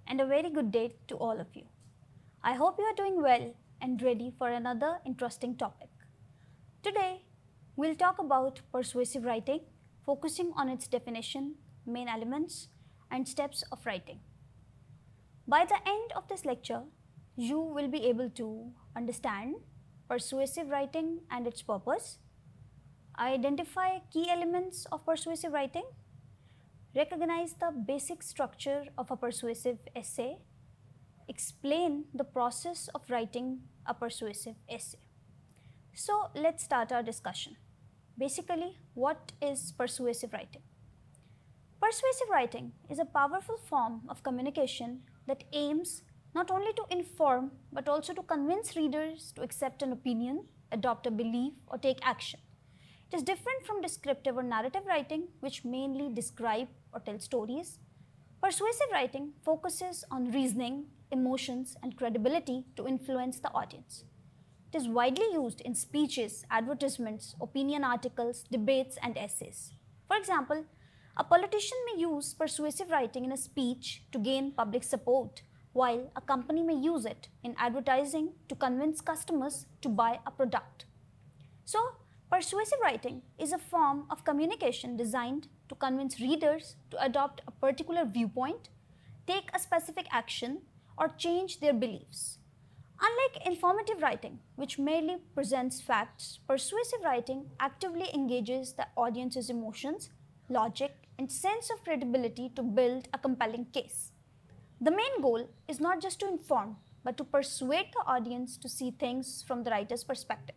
and a very good day to all of you. I hope you are doing well and ready for another interesting topic. Today, we'll talk about persuasive writing, focusing on its definition, main elements, and steps of writing. By the end of this lecture, you will be able to understand persuasive writing and its purpose, identify key elements of persuasive writing, recognize the basic structure of a persuasive essay, explain the process of writing a persuasive essay. So let's start our discussion. Basically, what is persuasive writing? Persuasive writing is a powerful form of communication that aims not only to inform but also to convince readers to accept an opinion, adopt a belief, or take action. It is different from descriptive or narrative writing, which mainly describe or tell stories. Persuasive writing focuses on reasoning, emotions, and credibility to influence the audience. It is widely used in speeches, advertisements, opinion articles, debates, and essays. For example, a politician may use persuasive writing in a speech to gain public support, while a company may use it in advertising to convince customers to buy a product. So, persuasive writing is a form of communication designed to convince readers to adopt a particular viewpoint, take a specific action, or change their beliefs. Unlike informative writing, which merely presents facts, persuasive writing actively engages the audience's emotions, logic, and sense of credibility to build a compelling case. The main goal is not just to inform, but to persuade the audience to see things from the writer's perspective.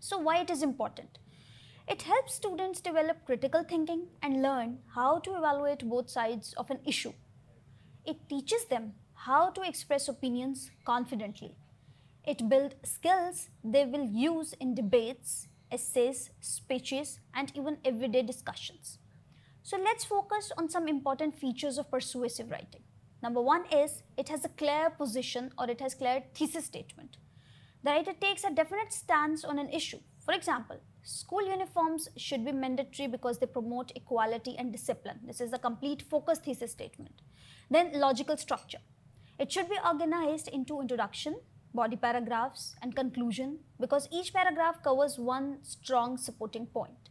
So why it is important? It helps students develop critical thinking and learn how to evaluate both sides of an issue. It teaches them how to express opinions confidently. It builds skills they will use in debates, essays, speeches, and even everyday discussions. So let's focus on some important features of persuasive writing. Number one is it has a clear position, or it has clear thesis statement. The writer takes a definite stance on an issue. For example, school uniforms should be mandatory because they promote equality and discipline. This is a complete focus thesis statement. Then logical structure. It should be organized into introduction, body paragraphs, and conclusion because each paragraph covers one strong supporting point.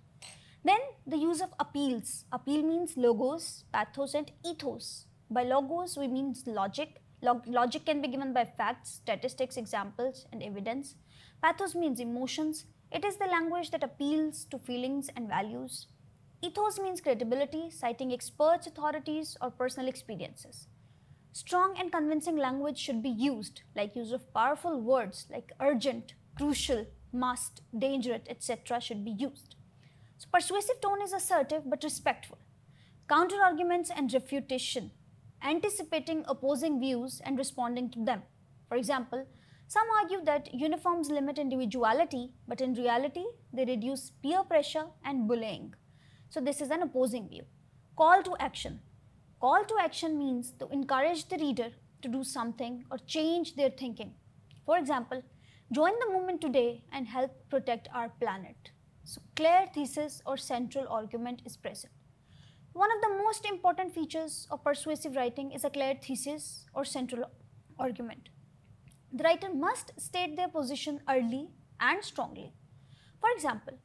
Then the use of appeals. Appeal means logos, pathos, and ethos. By logos, we mean logic. Logic can be given by facts, statistics, examples, and evidence. Pathos means emotions. It is the language that appeals to feelings and values. Ethos means credibility, citing experts, authorities, or personal experiences. Strong and convincing language should be used, like use of powerful words like urgent, crucial, must, dangerous, etc. should be used. So persuasive tone is assertive but respectful. Counter-arguments and refutation, anticipating opposing views and responding to them. For example, some argue that uniforms limit individuality, but in reality, they reduce peer pressure and bullying. So this is an opposing view. Call to action. Call to action means to encourage the reader to do something or change their thinking. For example, join the movement today and help protect our planet. So clear thesis or central argument is present. One of the most important features of persuasive writing is a clear thesis or central argument. The writer must state their position early and strongly. For example,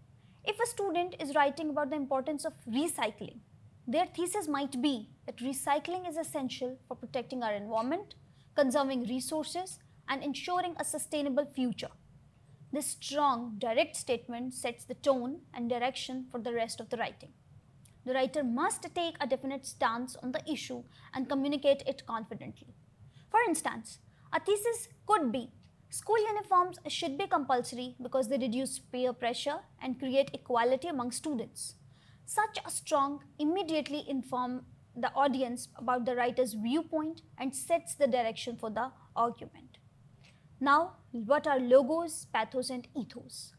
if a student is writing about the importance of recycling, their thesis might be that recycling is essential for protecting our environment, conserving resources, and ensuring a sustainable future. This strong, direct statement sets the tone and direction for the rest of the writing. The writer must take a definite stance on the issue and communicate it confidently. For instance, a thesis could be, school uniforms should be compulsory because they reduce peer pressure and create equality among students. Such a strong immediately informs the audience about the writer's viewpoint and sets the direction for the argument. Now, what are logos, pathos, and ethos?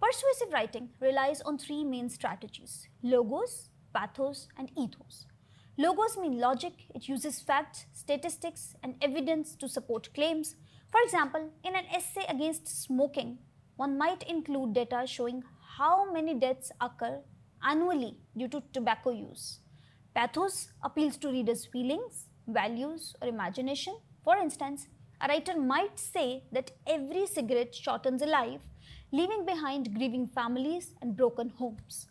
Persuasive writing relies on three main strategies: logos, pathos, and ethos. Logos mean logic. It uses facts, statistics, and evidence to support claims. For example, in an essay against smoking, one might include data showing how many deaths occur annually due to tobacco use. Pathos appeals to readers' feelings. values, or imagination. For instance, a writer might say that every cigarette shortens a life, leaving behind grieving families and broken homes.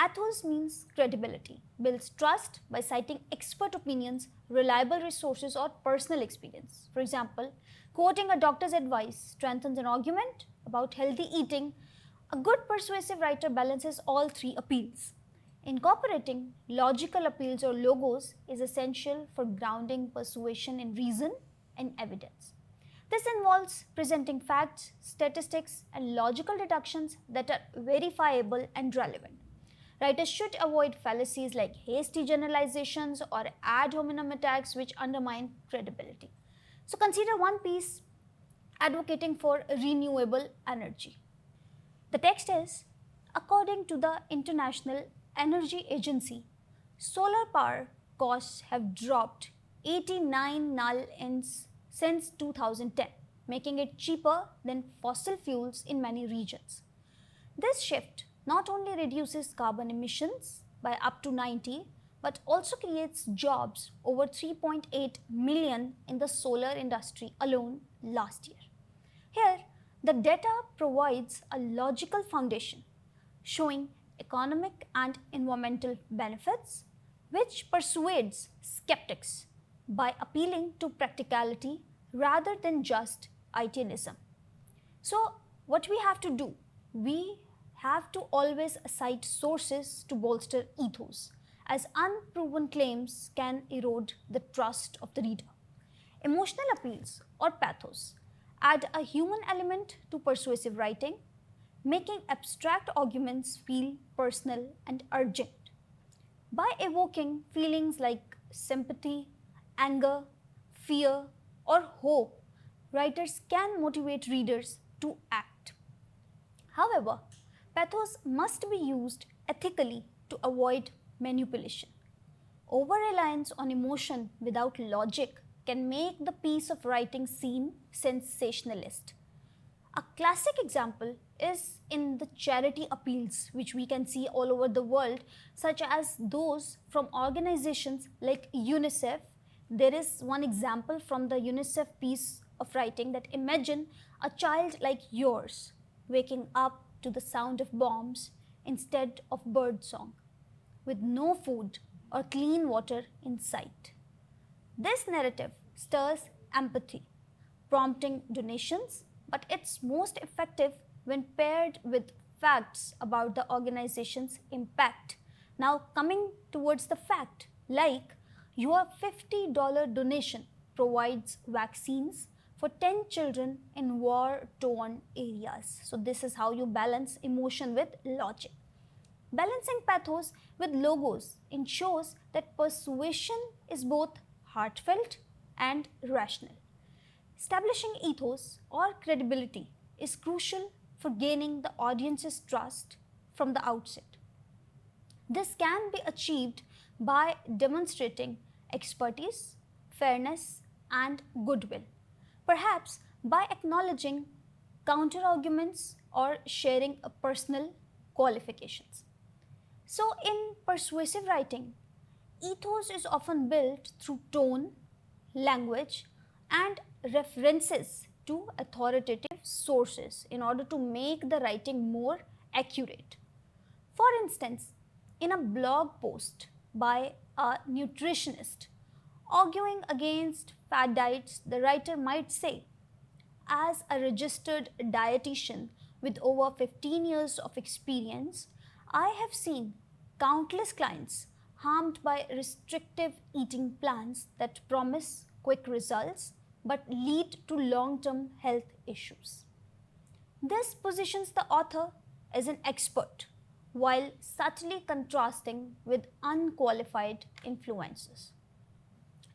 Ethos means credibility, builds trust by citing expert opinions, reliable resources, or personal experience. For example, quoting a doctor's advice strengthens an argument about healthy eating. A good persuasive writer balances all three appeals. Incorporating logical appeals or logos is essential for grounding persuasion in reason and evidence. This involves presenting facts, statistics, and logical deductions that are verifiable and relevant. Writers should avoid fallacies like hasty generalizations or ad hominem attacks which undermine credibility. So consider one piece advocating for renewable energy. The text is, according to the International Energy Agency, solar power costs have dropped 89 null ins since 2010, making it cheaper than fossil fuels in many regions. This shift not only reduces carbon emissions by up to 90, but also creates jobs over 3.8 million in the solar industry alone last year. Here, the data provides a logical foundation showing economic and environmental benefits, which persuades skeptics by appealing to practicality rather than just idealism. So, what we have to do? We have to always cite sources to bolster ethos, as unproven claims can erode the trust of the reader. Emotional appeals or pathos add a human element to persuasive writing, making abstract arguments feel personal and urgent. By evoking feelings like sympathy, anger, fear, or hope, writers can motivate readers to act. However, pathos must be used ethically to avoid manipulation. Over-reliance on emotion without logic can make the piece of writing seem sensationalist. A classic example is in the charity appeals, which we can see all over the world, such as those from organizations like UNICEF. There is one example from the UNICEF piece of writing that imagine a child like yours waking up to the sound of bombs instead of bird song, with no food or clean water in sight. This narrative stirs empathy, prompting donations, but it's most effective when paired with facts about the organization's impact. Now, coming towards the fact, like your $50 donation provides vaccines for 10 children in war-torn areas. So this is how you balance emotion with logic. Balancing pathos with logos ensures that persuasion is both heartfelt and rational. Establishing ethos or credibility is crucial for gaining the audience's trust from the outset. This can be achieved by demonstrating expertise, fairness, and goodwill, perhaps by acknowledging counter-arguments or sharing personal qualifications. So, in persuasive writing, ethos is often built through tone, language, and references to authoritative sources in order to make the writing more accurate. For instance, in a blog post by a nutritionist arguing against fad diets, the writer might say, as a registered dietitian with over 15 years of experience, I have seen countless clients harmed by restrictive eating plans that promise quick results but lead to long-term health issues. This positions the author as an expert while subtly contrasting with unqualified influencers.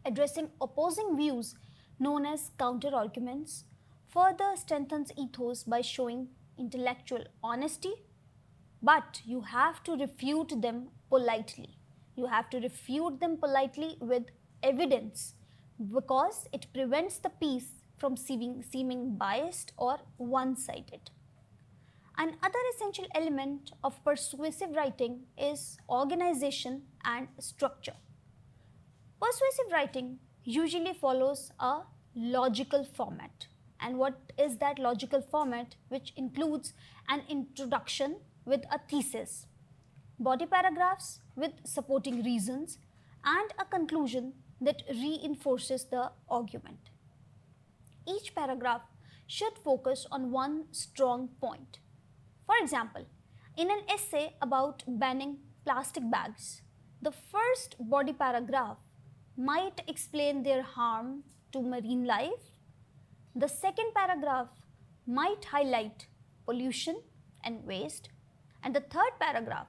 Addressing opposing views, known as counter-arguments, further strengthens ethos by showing intellectual honesty, but you have to refute them politely. You have to refute them politely with evidence because it prevents the piece from seeming biased or one-sided. Another essential element of persuasive writing is organization and structure. Persuasive writing usually follows a logical format. And what is that logical format? Which includes an introduction with a thesis, body paragraphs with supporting reasons, and a conclusion that reinforces the argument. Each paragraph should focus on one strong point. For example, in an essay about banning plastic bags, the first body paragraph might explain their harm to marine life. The second paragraph might highlight pollution and waste, and the third paragraph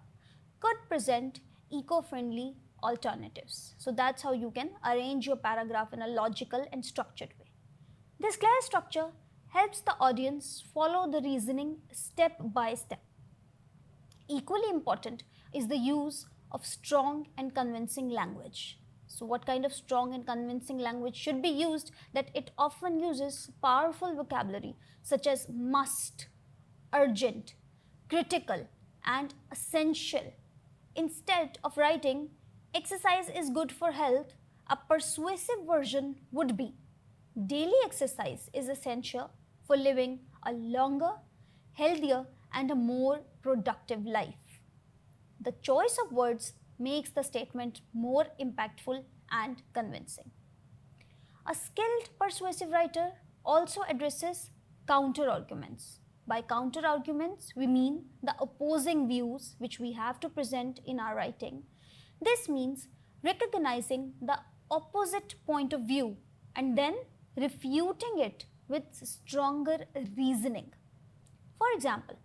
could present eco-friendly alternatives. So that's how you can arrange your paragraph in a logical and structured way. This clear structure helps the audience follow the reasoning step by step. Equally important is the use of strong and convincing language. So what kind of strong and convincing language should be used? That it often uses powerful vocabulary such as must, urgent, critical, and essential. Instead of writing, exercise is good for health, a persuasive version would be, daily exercise is essential for living a longer, healthier, and a more productive life. The choice of words makes the statement more impactful and convincing. A skilled persuasive writer also addresses counter arguments. By counter arguments, we mean the opposing views which we have to present in our writing. This means recognizing the opposite point of view and then refuting it with stronger reasoning. For example,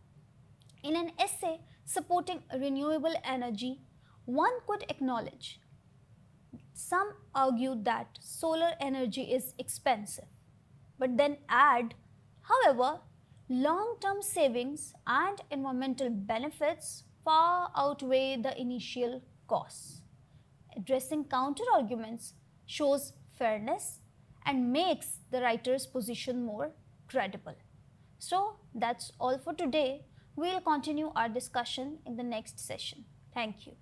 in an essay supporting renewable energy, one could acknowledge some argue that solar energy is expensive, but then add, however, long-term savings and environmental benefits far outweigh the initial costs. Addressing counter-arguments shows fairness and makes the writer's position more credible. So that's all for today. We'll continue our discussion in the next session. Thank you.